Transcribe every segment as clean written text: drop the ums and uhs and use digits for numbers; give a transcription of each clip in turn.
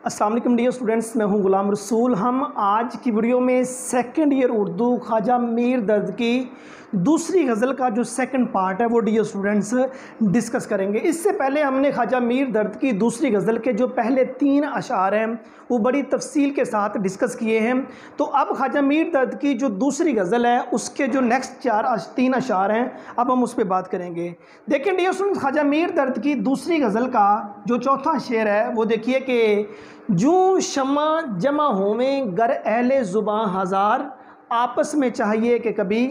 अस्सलाम वालेकुम dear students, मैं हूं गुलाम रसूल। हम आज की वीडियो में सेकंड ईयर उर्दू ख्वाजा मीर दर्द की दूसरी गज़ल का जो सेकंड पार्ट है वो डियर स्टूडेंट्स डिस्कस करेंगे। इससे पहले हमने ख्वाजा मीर दर्द की दूसरी गज़ल के जो पहले 3 अशार हैं वो बड़ी तफसील के साथ डिस्कस किए हैं। तो अब ख्वाजा मीर दर्द की जो दूसरी गज़ल है उसके जो नेक्स्ट 3 अशार हैं अब हम उस पर बात करेंगे। देखिए डियर स्टूडेंट्स, ख्वाजा मीर दर्द की दूसरी गज़ल का जो चौथा शेर है वो देखिए कि जूं शमा जमा होवें गर अहले ज़ुबां हज़ार, आपस में चाहिए कि कभी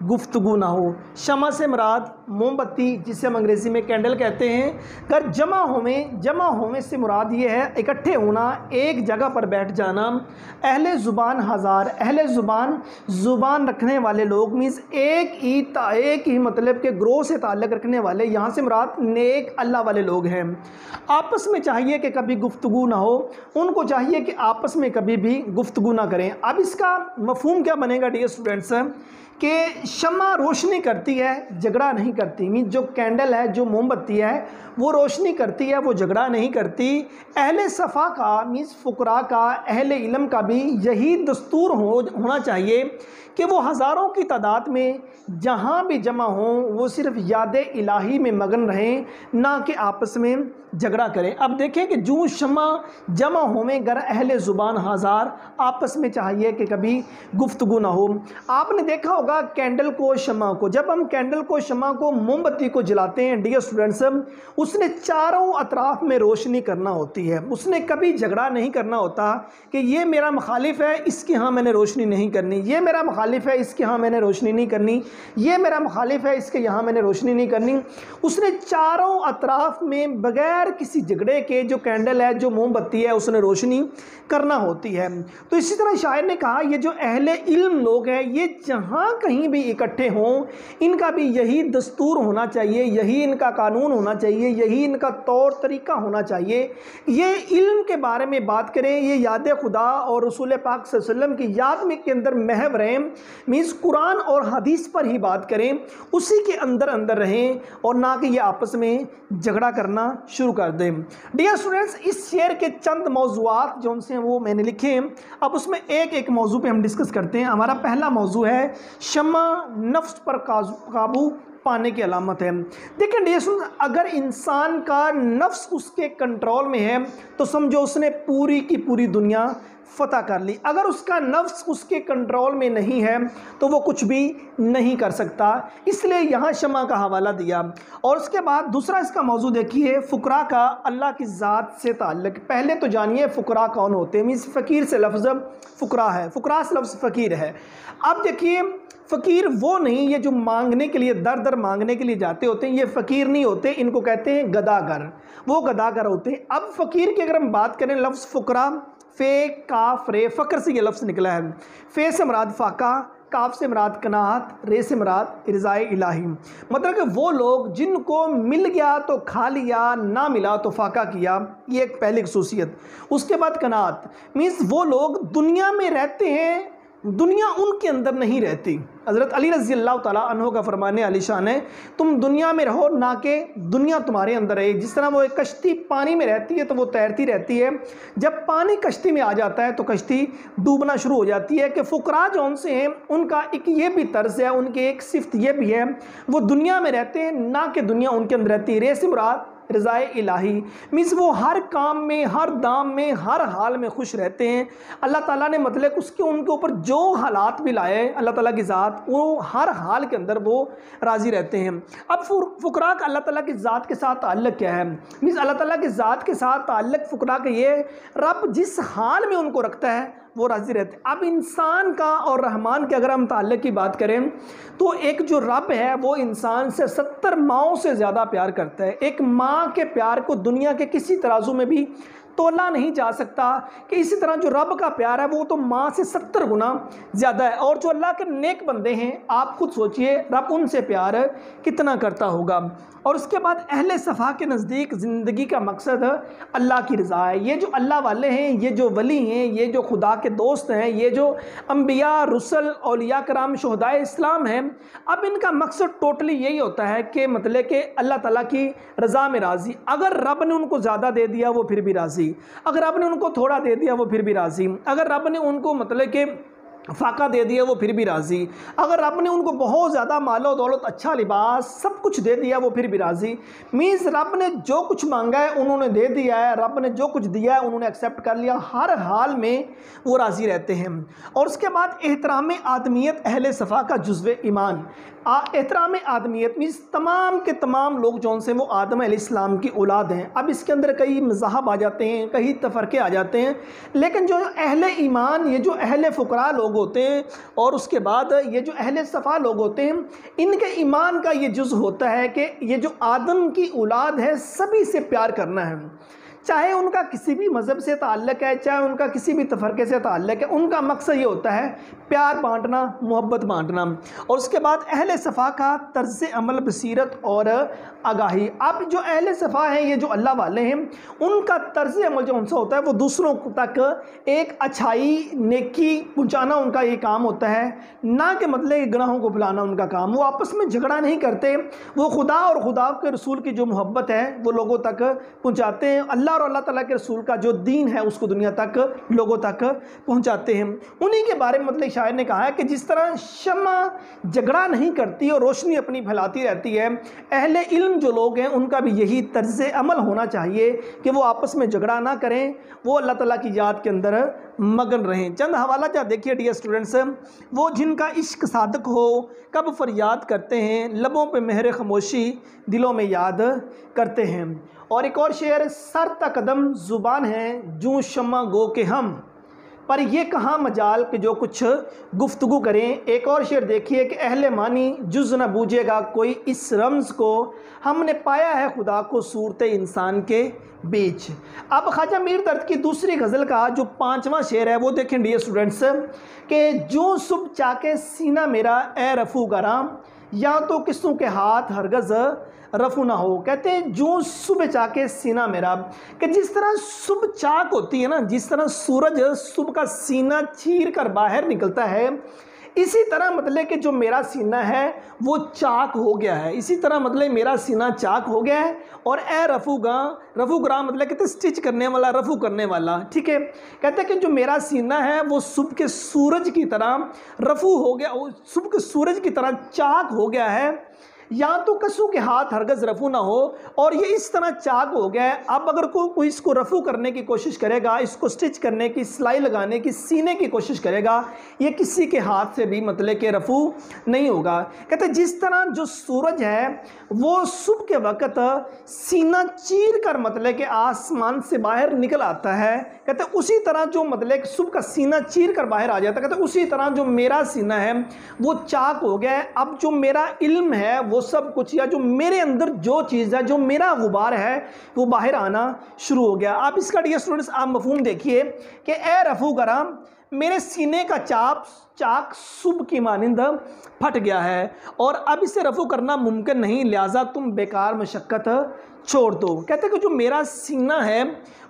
गुफ्तगू ना हो। शमा से मुराद मोमबत्ती, जिसे हम अंग्रेज़ी में कैंडल कहते हैं। गर जमा होवें से मुराद ये है इकट्ठे होना, एक जगह पर बैठ जाना। अहले ज़ुबान हज़ार, अहले ज़ुबान रखने वाले लोग मीन्स एक ही मतलब के ग्रोह से ताल्लुक़ रखने वाले, यहाँ से मुराद नेक अल्लाह वाले लोग हैं। आपस में चाहिए कि कभी गुफ्तगू ना हो, उनको चाहिए कि आपस में कभी भी गुफ्तगू ना करें। अब इसका मफहूम क्या बनेगा डियर स्टूडेंट्स कि शमा रोशनी करती है, झगड़ा नहीं करती। मीन्स जो कैंडल है, जो मोमबत्ती है, वो रोशनी करती है, वो झगड़ा नहीं करती। अहले सफ़ा का मीन्स फ़ुकरा का, अहले इल्म का भी यही दस्तूर होना चाहिए कि वो हज़ारों की तादाद में जहाँ भी जमा हों वो सिर्फ याद इलाही में मगन रहें, ना कि आपस में झगड़ा करें। अब देखें कि जूं शमा जमा होवें गर अहले ज़ुबान हज़ार, आपस में चाहिए कि कभी गुफ्तगू ना हो। आपने देखा होगा कैंडल को, शमा को, जब हम कैंडल को, शमा को, मोमबत्ती को जलाते हैं डियर स्टूडेंट्स, उसने चारों अतराफ में रोशनी करना होती है। उसने कभी झगड़ा नहीं करना होता कि ये मेरा मुखालिफ है, इसके यहाँ मैंने रोशनी नहीं करनी, ये मेरा मुखालिफ है, इसके यहाँ मैंने रोशनी नहीं करनी, ये मेरा मुखालिफ है, इसके यहाँ मैंने रोशनी नहीं करनी। उसने चारों अतराफ में बगैर किसी झगड़े के जो कैंडल है, जो मोमबत्ती है, उसने रोशनी करना होती है। तो इसी तरह शायर ने कहा ये जो अहले इल्म लोग हैं ये जहाँ कहीं भी इकट्ठे हों इनका भी यही दस्तूर होना चाहिए, यही इनका कानून होना चाहिए, यही इनका तौर तरीका होना चाहिए। ये इल्म के बारे में बात करें, ये याद खुदा और रसूल पाक सल्लल्लाहु अलैहि वसल्लम की याद में के अंदर महव रहें, मीन्स कुरान और हदीस पर ही बात करें, उसी के अंदर अंदर रहें और ना कि ये आपस में झगड़ा करना शुरू कर दें। डियर स्टूडेंट्स, इस शेर के चंद मौज़ूआत जो उनसे वो मैंने लिखे हैं, अब उसमें एक एक मौजू पे हम डिस्कस करते हैं। हमारा पहला मौजू है शमा नफ्स पर काबू पाने की अलामत है। देखिए डियर स्टूडेंट्स, अगर इंसान का नफ्स उसके कंट्रोल में है तो समझो उसने पूरी की पूरी दुनिया फतह कर ली। अगर उसका नफ्स उसके कंट्रोल में नहीं है तो वो कुछ भी नहीं कर सकता, इसलिए यहाँ शमा का हवाला दिया। और उसके बाद दूसरा इसका मौजू देखिए, फ़ुकरा का अल्लाह की ज़ात से ताल्लुक़। पहले तो जानिए फ़ुकरा कौन होते हैं। मीन्स फ़कीर से लफ्ज़ फ़ुकरा है, फ़ुकरा से लफ्ज़ फ़कीर है। अब देखिए फ़कीर वो नहीं, ये जो मांगने के लिए दर दर मांगने के लिए जाते होते हैं, ये फ़कीर नहीं होते, इनको कहते हैं गदागर, वो गदागर होते हैं। अब फ़कीर की अगर हम बात करें, लफ्ज़ फ़ुकरा फ़े काफ रे, फ़क्र से ये लफ्ज़ निकला है। फ़े से मुराद फ़ाका, काफ से मुराद कनात, रे से मुराद रिज़ाए इलाही। मतलब कि वो लोग जिनको मिल गया तो खा लिया, ना मिला तो फाका किया, ये एक पहली खसूसियत। उसके बाद कनात मीन्स वो लोग दुनिया में रहते हैं, दुनिया उनके अंदर नहीं रहती। हज़रत अली रज़ी अल्लाह ताला अन्हु का फरमाने आलीशान है, तुम दुनिया में रहो ना कि दुनिया तुम्हारे अंदर रहे। जिस तरह वो एक कश्ती पानी में रहती है तो वो तैरती रहती है, जब पानी कश्ती में आ जाता है तो कश्ती डूबना शुरू हो जाती है। कि फ़ुकरा जो उनसे हैं उनका एक ये भी तर्ज है, उनकी एक सिफ्त ये भी है, वो दुनिया में रहते हैं ना कि दुनिया उनके अंदर रहती है। रे से मुराद रज़ाए इलाही मीन्स वो हर काम में, हर दाम में, हर हाल में खुश रहते हैं। अल्लाह ताला ने मतलब उसके उनके ऊपर जो हालात भी लाए अल्लाह ताला की ज़ात, वो हर हाल के अंदर वो राज़ी रहते हैं। अब फ़ुकरा का अल्लाह ताला की ज़ात के साथ ताल्लुक़ क्या है? मीन्स अल्लाह ताला की ज़ात के साथ ताल्लुक़ फ़ुकरा का ये, रब जिस हाल में उनको रखता है वो राज़ी रहते हैं। अब इंसान का और रहमान के अगर हम ताल्लुक़ की बात करें तो एक जो रब है वो इंसान से 70 माओं से ज़्यादा प्यार करता है। एक माँ के प्यार को दुनिया के किसी तराजू में भी तोला नहीं जा सकता कि इसी तरह जो रब का प्यार है वो तो माँ से 70 गुना ज़्यादा है। और जो अल्लाह के नेक बंदे हैं आप खुद सोचिए रब उनसे प्यार कितना करता होगा। और उसके बाद अहले सफ़ा के नज़दीक ज़िंदगी का मकसद अल्लाह की रज़ा है। ये जो अल्लाह वाले हैं, ये जो वली हैं, ये जो खुदा के दोस्त हैं, ये जो अम्बिया, रुसल, औलिया कराम, शुहदाए इस्लाम हैं, अब इनका मकसद टोटली यही होता है कि मतलब कि अल्लाह ताला की रज़ा में राज़ी। अगर रब ने उनको ज़्यादा दे दिया वो फिर भी राज़ी, राज़ी। अगर आपने उनको थोड़ा दे दिया वो फिर भी राज़ी। अगर रब ने उनको मतलब कि फाका दे दिया वो फिर भी राज़ी। अगर रब ने उनको बहुत ज़्यादा मालो दौलत, अच्छा लिबास, सब कुछ दे दिया वो फिर भी राज़ी। मीन्स रब ने जो कुछ मांगा है उन्होंने दे दिया है, रब ने जो कुछ दिया है उन्होंने एक्सेप्ट कर लिया, हर हाल में वो राज़ी रहते हैं। और उसके बाद एहतराम आदमियत अहले सफ़ा का जुज़्व ईमान। एहतराम आदमियत मीन्स तमाम के तमाम लोग जौन से वो आदम अलैहिस्सलाम की औलाद हैं। अब इसके अंदर कई मज़ाहब आ जाते हैं, कई तफ़रक़े आ जाते हैं, लेकिन जो अहले ईमान, ये जो अहले फ़ुक़रा लोग होते हैं और उसके बाद ये जो अहले सफ़ा लोग होते हैं, इनके ईमान का ये जुज़ होता है कि ये जो आदम की औलाद है सभी से प्यार करना है, चाहे उनका किसी भी मज़हब से ताल्लुक़ है, चाहे उनका किसी भी तफ़रक़े से ताल्लुक़ है, उनका मकसद ये होता है प्यार बांटना, मोहब्बत बांटना। और उसके बाद अहले सफ़ा का तर्ज़ अमल, बसीरत और आगाही। अब जो अहले सफ़ा हैं, ये जो अल्लाह वाले हैं, उनका तर्ज़ अमल जो उनसे होता है वो दूसरों तक एक अच्छाई, नेकी पहुँचाना उनका ये काम होता है, ना कि मतलब गुनाहों को फैलाना उनका काम। वो आपस में झगड़ा नहीं करते, वो खुदा और खुदा के रसूल की जो मोहब्बत है वो लोगों तक पहुँचाते हैं। अल्लाह और अल्लाह ताला के रसूल का जो दीन है उसको दुनिया तक, लोगों तक पहुँचाते हैं। उन्हीं के बारे में मतलब शायर ने कहा है कि जिस तरह शम्मा झगड़ा नहीं करती और रोशनी अपनी फैलाती रहती है, अहले इल्म जो लोग हैं उनका भी यही तर्ज़ अमल होना चाहिए कि वो आपस में झगड़ा ना करें, वो अल्लाह ताला की याद के अंदर मगन रहें। चंद हवाला जा देखिए डियर स्टूडेंट्स। वो जिनका इश्क सादक हो कब फरियाद करते हैं, लबों पे मेहर खामोशी दिलों में याद करते हैं। और एक और शेर, सर तक कदम ज़ुबान है जूं शम्मा गो के हम, पर ये कहाँ मजाल कि जो कुछ गुफ्तगू करें। एक और शेर देखिए कि अहले मानी जुज़ न बूझेगा कोई इस रम्ज़ को, हमने पाया है खुदा को सूरत इंसान के बीच। अब ख्वाजा मीर दर्द की दूसरी गज़ल का जो 5वां शेर है वो देखें डियर स्टूडेंट्स कि जो सुब चाके सीना मेरा ए रफ़ू गराम, या तो किस्सों के हाथ हरगज़ रफ़ू ना हो। कहते हैं जो सुबह चाके सीना मेरा, कि जिस तरह सुबह चाक होती है ना, जिस तरह सूरज सुबह का सीना चीर कर बाहर निकलता है, इसी तरह मतलब कि जो मेरा सीना है वो चाक हो गया है। इसी तरह मतलब मेरा सीना चाक हो गया है। और ए रफ़ूगा मतलब कहते स्टिच करने वाला, रफ़ू करने वाला, ठीक है। कहते हैं कि जो मेरा सीना है वो सुबह के सूरज की तरह रफ़ू हो गया, सुबह के सूरज की तरह चाक हो गया है, या तो कसू के हाथ हरगज़ रफ़ू ना हो। और ये इस तरह चाक हो गया है। अब अगर कोई इसको रफ़ू करने की कोशिश करेगा, इसको स्टिच करने की, सिलाई लगाने की, सीने की कोशिश करेगा, ये किसी के हाथ से भी मतलब कि रफ़ू नहीं होगा। कहते जिस तरह जो सूरज है वो सुबह के वक़्त सीना चीर कर मतलब कि आसमान से बाहर निकल आता है, कहते उसी तरह जो मतलब सुबह का सीना चीर कर बाहर आ जाता है, कहते उसी तरह जो मेरा सीना है वो चाक हो गया है। अब जो मेरा इल्म है वो सब कुछ, या जो मेरे अंदर जो चीज़ है, जो मेरा गुबार है वो बाहर आना शुरू हो गया। आप इसका डियर स्टूडेंट्स आप मफहूम देखिए कि ए रफ़ू गराम, मेरे सीने का चाक सुबह की मानिंद फट गया है और अब इसे रफ़ू करना मुमकिन नहीं, लिहाजा तुम बेकार मशक्क़त छोड़ दो। कहते हैं कि जो मेरा सीना है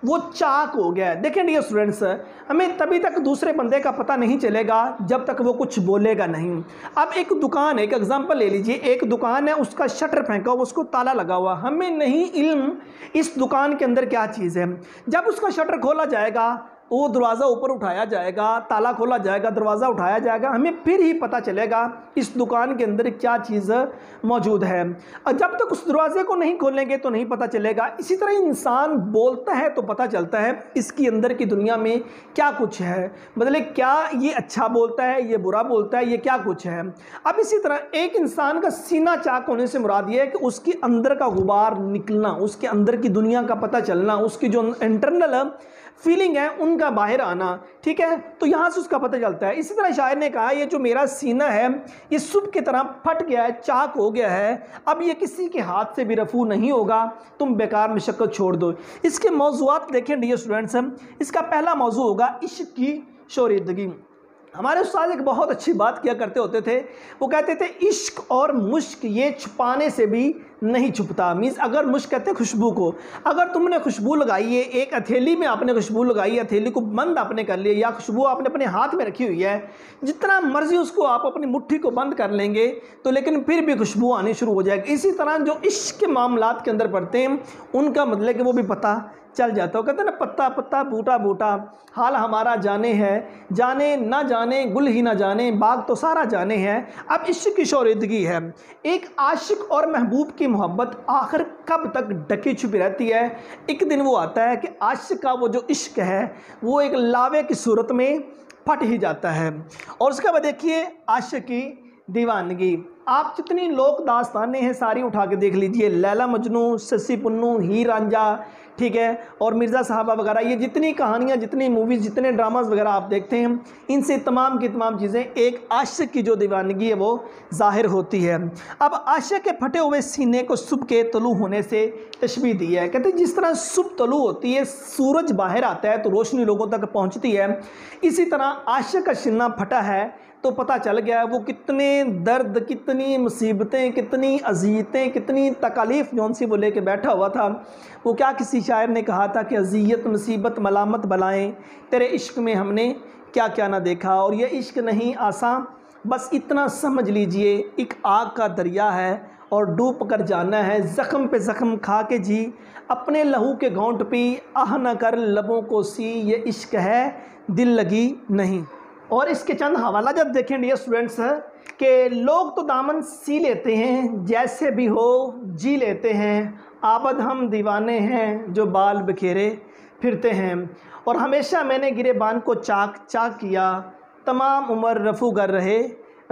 वो चाक हो गया है। देखें डियर स्टूडेंट्स, हमें तभी तक दूसरे बंदे का पता नहीं चलेगा जब तक वो कुछ बोलेगा नहीं। अब एक दुकान है, एक एग्जांपल ले लीजिए, एक दुकान है, उसका शटर फेंका हुआ, उसको ताला लगा हुआ, हमें नहीं इल्म इस दुकान के अंदर क्या चीज़ है। जब उसका शटर खोला जाएगा, वो दरवाज़ा ऊपर उठाया जाएगा, ताला खोला जाएगा, दरवाज़ा उठाया जाएगा, हमें फिर ही पता चलेगा इस दुकान के अंदर क्या चीज़ मौजूद है। और जब तक उस दरवाज़े को नहीं खोलेंगे तो नहीं पता चलेगा। इसी तरह इंसान बोलता है तो पता चलता है इसकी अंदर की दुनिया में क्या कुछ है, मतलब क्या ये अच्छा बोलता है, ये बुरा बोलता है, ये क्या कुछ है। अब इसी तरह एक इंसान का सीना चाक होने से मुराद ये है कि उसके अंदर का गुबार निकलना, उसके अंदर की दुनिया का पता चलना, उसकी जो इंटरनल फीलिंग है उनका बाहर आना, ठीक है। तो यहाँ से उसका पता चलता है। इसी तरह शायर ने कहा ये जो मेरा सीना है ये सुबह की तरह फट गया है, चाक हो गया है, अब ये किसी के हाथ से भी रफू नहीं होगा, तुम बेकार मशक्क़त छोड़ दो। इसके मौज़ूआत देखें डियर स्टूडेंट्स, इसका पहला मौजू होगा इश्क की शोरीदगी। हमारे उस्ताद एक बहुत अच्छी बात किया करते होते थे, वो कहते थे इश्क और मुश्क ये छुपाने से भी नहीं छुपता। मीन्स अगर मुश्क कहते हैं खुशबू को, अगर तुमने खुशबू लगाई है, एक हथेली में आपने खुशबू लगाई है, हथेली को बंद आपने कर लिया, या खुशबू आपने अपने हाथ में रखी हुई है, जितना मर्जी उसको आप अपनी मुट्ठी को बंद कर लेंगे तो लेकिन फिर भी खुशबू आनी शुरू हो जाएगी। इसी तरह जो इश्क के मामलात के अंदर पड़ते हैं उनका मतलब कि वो भी पता चल जाता हो। कहते हैं ना, पत्ता पत्ता बूटा बूटा हाल हमारा जाने है, जाने ना जाने गुल ही ना जाने बाग तो सारा जाने है। अब इश्क की शौरीदगी है, एक आशिक और महबूब की मोहब्बत आखिर कब तक ढकी छुपी रहती है। एक दिन वो आता है कि आशिक का वो जो इश्क है वो एक लावे की सूरत में फट ही जाता है। और उसके बाद देखिए आशिक की दीवानगी। आप जितनी लोक दास्तानें हैं सारी उठा के देख लीजिए, लैला मजनू, सस्सी पुन्नू, हीर रांझा, ठीक है, और मिर्ज़ा साहबा वगैरह, ये जितनी कहानियाँ, जितनी मूवीज़, जितने ड्रामाज वगैरह आप देखते हैं, इनसे तमाम की तमाम चीज़ें एक आशिक की जो दीवानगी है वो ज़ाहिर होती है। अब आशिक के फटे हुए सीने को सुबह के तलू होने से तशबीह दी है। कहते हैं जिस तरह सुबह तलू होती है, सूरज बाहर आता है तो रोशनी लोगों तक पहुँचती है, इसी तरह आशिक का सीना फटा है तो पता चल गया वो कितने दर्द, कितनी मुसीबतें, कितनी अज़ियतें, कितनी तकालीफ़ जौन सी वो लेके बैठा हुआ था। वो क्या किसी शायर ने कहा था कि अज़ियत मुसीबत मलामत बलाएं तेरे इश्क में हमने क्या क्या ना देखा। और ये इश्क नहीं आसान, बस इतना समझ लीजिए एक आग का दरिया है और डूब कर जाना है, ज़ख्म पे ज़ख्म खा के जी, अपने लहू के घोंट पी, आह न कर लबों को सी, ये इश्क है दिल लगी नहीं। और इसके चंद हवाला जब देखें डियर स्टूडेंट्स कि लोग तो दामन सी लेते हैं, जैसे भी हो जी लेते हैं, आबद हम दीवाने हैं जो बाल बिखेरे फिरते हैं। और हमेशा मैंने गिरेबान को चाक चाक किया, तमाम उम्र रफ़ू कर रहे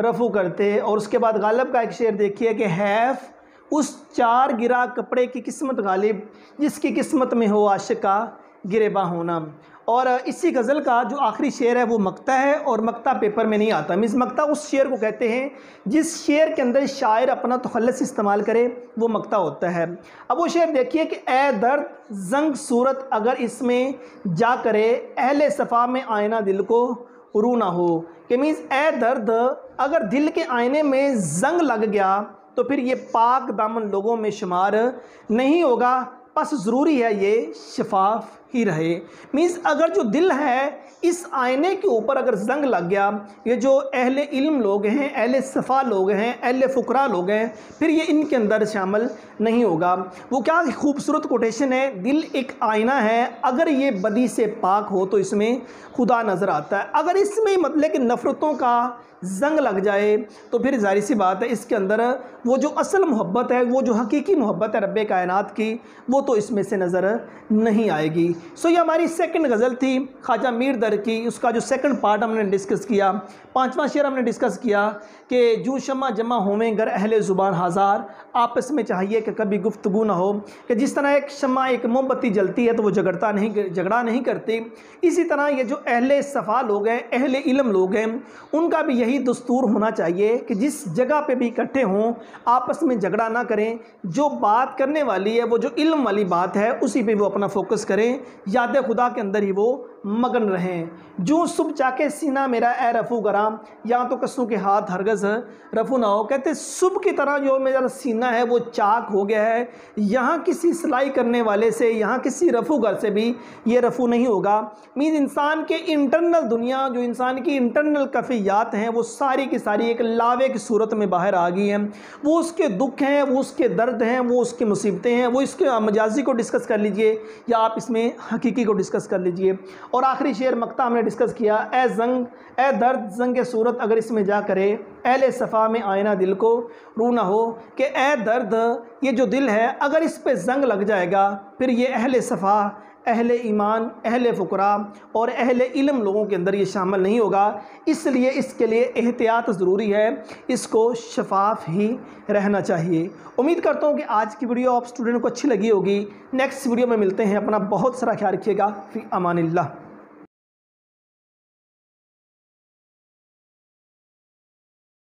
रफ़ू करते। और उसके बाद गालिब का एक शेर देखिए कि हैफ उस चार गिरा कपड़े की किस्मत गालिब, जिसकी किस्मत में हो आशिक का गिरेबा होना। और इसी गज़ल का जो आखिरी शेर है वो मक्ता है, और मक्ता पेपर में नहीं आता। मीन्स मक्ता उस शेर को कहते हैं जिस शेर के अंदर शायर अपना तखल्लुस इस्तेमाल करे, वो मक्ता होता है। अब वो शेर देखिए कि ए दर्द जंग सूरत अगर इसमें जा करे, अहले सफ़ा में आईना दिल को रू ना हो। कि मीन्स ए दर्द अगर दिल के आईने में जंग लग गया तो फिर ये पाक दामन लोगों में शुमार नहीं होगा, बस ज़रूरी है ये शफाफ ही रहे। मीन्स अगर जो दिल है इस आईने के ऊपर अगर जंग लग गया, ये जो अहले इल्म लोग हैं, अहले सफ़ा लोग हैं, अहले फ़ुकरा लोग हैं, फिर ये इनके अंदर शामिल नहीं होगा। वो क्या खूबसूरत कोटेशन है, दिल एक आईना है, अगर ये बदी से पाक हो तो इसमें खुदा नज़र आता है। अगर इसमें मतलब कि नफ़रतों का जंग लग जाए तो फिर जाहिर सी बात है इसके अंदर वो जो असल मोहब्बत है, वो जो हकीकी मोहब्बत है रब्बे कायनात की, वो तो इसमें से नज़र नहीं आएगी। सो ये हमारी सेकंड गज़ल थी ख्वाजा मीर दर्द की, उसका जो सेकंड पार्ट हमने डिस्कस किया। पांचवा शेर हमने डिस्कस किया कि जू शम्मा जमा होवें गर अहले ज़ुबान हज़ार, आपस में चाहिए कि कभी गुफ्तगू ना हो। कि जिस तरह एक शम्मा एक मोमबत्ती जलती है तो वो झगड़ा नहीं करती, इसी तरह ये जो अहले सफ़ा लोग हैं, अहले इल्म लोग हैं, उनका भी यही दस्तूर होना चाहिए कि जिस जगह पे भी इकट्ठे हों आपस में झगड़ा ना करें, जो बात करने वाली है वो जो इल्म वाली बात है उसी पे वो अपना फोकस करें, याद खुदा के अंदर ही वो मगन रहें। जो सुबह चाके सीना मेरा ए रफ़ू गराम, यहाँ तो कस्सों के हाथ हरगज़ रफ़ू ना हो। कहते सुबह की तरह जो मेरा सीना है वो चाक हो गया है, यहाँ किसी सिलाई करने वाले से, यहाँ किसी रफ़ूगर से भी ये रफ़ू नहीं होगा। मीन्स इंसान के इंटरनल दुनिया, जो इंसान की इंटरनल कैफियत हैं, वो सारी की सारी एक लावे की सूरत में बाहर आ गई हैं। वो उसके दुख हैं, वो उसके दर्द हैं, वो उसकी मुसीबतें हैं, वो इसके मजाजी को डिस्कस कर लीजिए या आप इसमें हकीकी को डिस्कस कर लीजिए। और आखिरी शेर मक्ता हमने डिस्कस किया, ए जंग ए दर्द जंग सूरत अगर इसमें जा करे, अहले सफ़ा में आईना दिल को रू ना हो। कि ए दर्द, ये जो दिल है अगर इस पे जंग लग जाएगा फिर ये अहले सफ़ा, अहले ईमान, अहले फ़ुकरा और अहले इल्म लोगों के अंदर ये शामिल नहीं होगा। इसलिए इसके लिए एहतियात ज़रूरी है, इसको शफाफ ही रहना चाहिए। उम्मीद करता हूँ कि आज की वीडियो आप स्टूडेंट को अच्छी लगी होगी। नेक्स्ट वीडियो में मिलते हैं, अपना बहुत सारा ख्याल रखिएगा। फ़ी अमानिल्लाह।